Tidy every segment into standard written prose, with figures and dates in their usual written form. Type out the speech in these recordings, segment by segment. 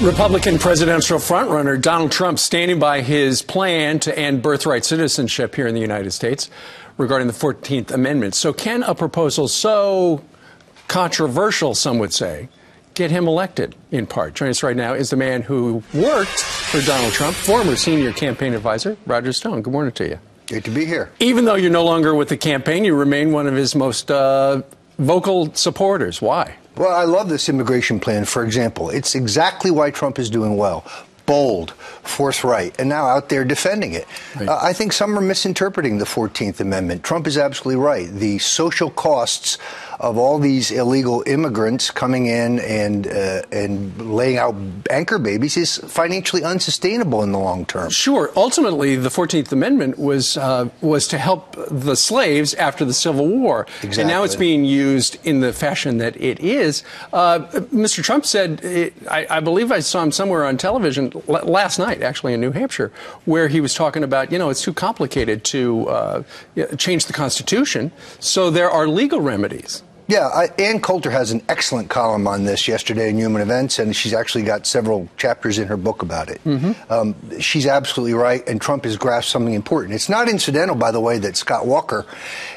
Republican presidential frontrunner Donald Trump standing by his plan to end birthright citizenship here in the United States regarding the 14th Amendment. So can a proposal so controversial, some would say, get him elected in part? Joining us right now is the man who worked for Donald Trump, former senior campaign advisor, Roger Stone. Good morning to you. Great to be here. Even though you're no longer with the campaign, you remain one of his most vocal supporters. Why? Well, I love this immigration plan, for example. It's exactly why Trump is doing well. Bold, forthright, and now out there defending it. Right. I think some are misinterpreting the 14th Amendment. Trump is absolutely right. The social costs of all these illegal immigrants coming in and laying out anchor babies is financially unsustainable in the long term. Sure. Ultimately, the 14th Amendment was to help the slaves after the Civil War. Exactly. And now it's being used in the fashion that it is. Mr. Trump said, I believe I saw him somewhere on television last night, actually in New Hampshire, where he was talking about, it's too complicated to change the Constitution, so there are legal remedies. Yeah, Ann Coulter has an excellent column on this yesterday in Human Events, and she's actually got several chapters in her book about it. Mm-hmm. She's absolutely right, and Trump has grasped something important. It's not incidental, by the way, that Scott Walker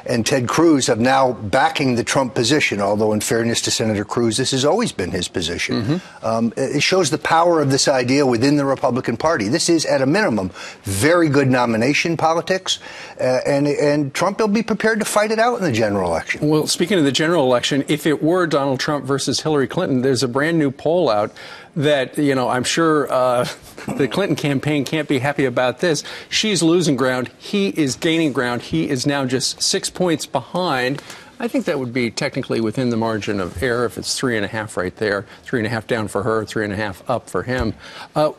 and Ted Cruz have now backing the Trump position, although in fairness to Senator Cruz, this has always been his position. Mm-hmm. It shows the power of this idea within the Republican Party. This is, at a minimum, very good nomination politics, and Trump will be prepared to fight it out in the general election. Well, speaking of the general election, if it were Donald Trump versus Hillary Clinton, there's a brand new poll out that, I'm sure the Clinton campaign can't be happy about this. She's losing ground. He is gaining ground. He is now just 6 points behind. I think that would be technically within the margin of error if it's 3.5 right there, 3.5 down for her, 3.5 up for him.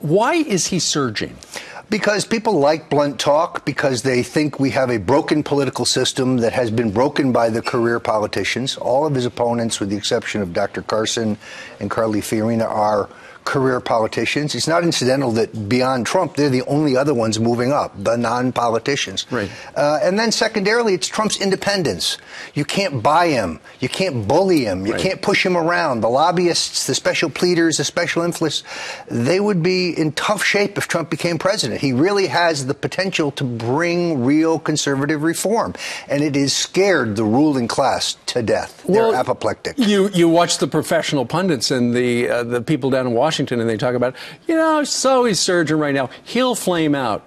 Why is he surging? Because people like blunt talk, because they think we have a broken political system that has been broken by the career politicians. All of his opponents, with the exception of Dr. Carson and Carly Fiorina, are career politicians. It's not incidental that beyond Trump, they're the only other ones moving up, the non-politicians. Right. And then secondarily, it's Trump's independence. You can't buy him. You can't bully him. You can't push him around. The lobbyists, the special pleaders, the special influence, they would be in tough shape if Trump became president. He really has the potential to bring real conservative reform. And it has scared the ruling class to death. They're apoplectic. You watch the professional pundits and the people down in Washington, and they talk about, so he's surging right now. He'll flame out.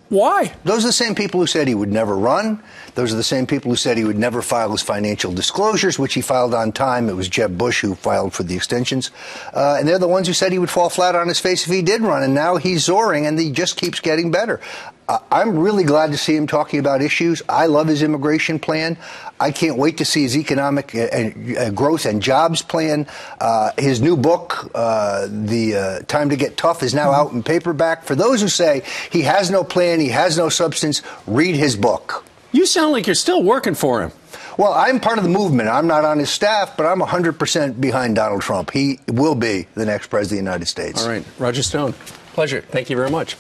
Why? Those are the same people who said he would never run. Those are the same people who said he would never file his financial disclosures, which he filed on time. It was Jeb Bush who filed for the extensions. And they're the ones who said he would fall flat on his face if he did run. And now he's soaring, and he just keeps getting better. I'm really glad to see him talking about issues. I love his immigration plan. I can't wait to see his economic growth and jobs plan. His new book, The Time to Get Tough, is now out in paperback. For those who say he has no plan, he has no substance, read his book. You sound like you're still working for him. Well, I'm part of the movement. I'm not on his staff, but I'm 100% behind Donald Trump. He will be the next president of the United States. All right. Roger Stone, pleasure. Thank you very much.